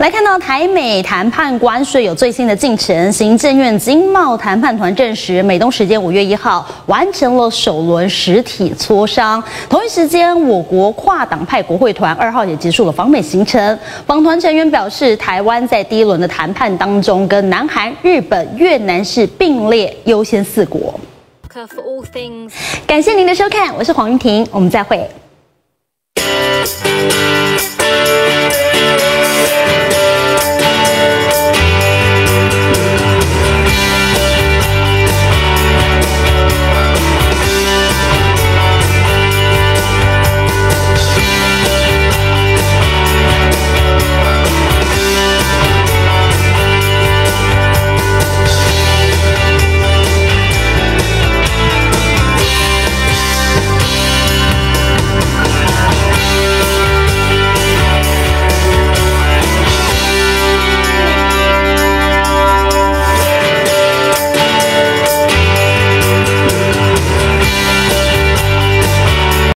来看到台美谈判关税有最新的进程，行政院经贸谈判团证实，美东时间5月1号完成了首轮实体磋商。同一时间，我国跨党派国会团2号也结束了访美行程。访团成员表示，台湾在第一轮的谈判当中，跟南韩、日本、越南是并列优先4国。感谢您的收看，我是黄云婷，我们再会。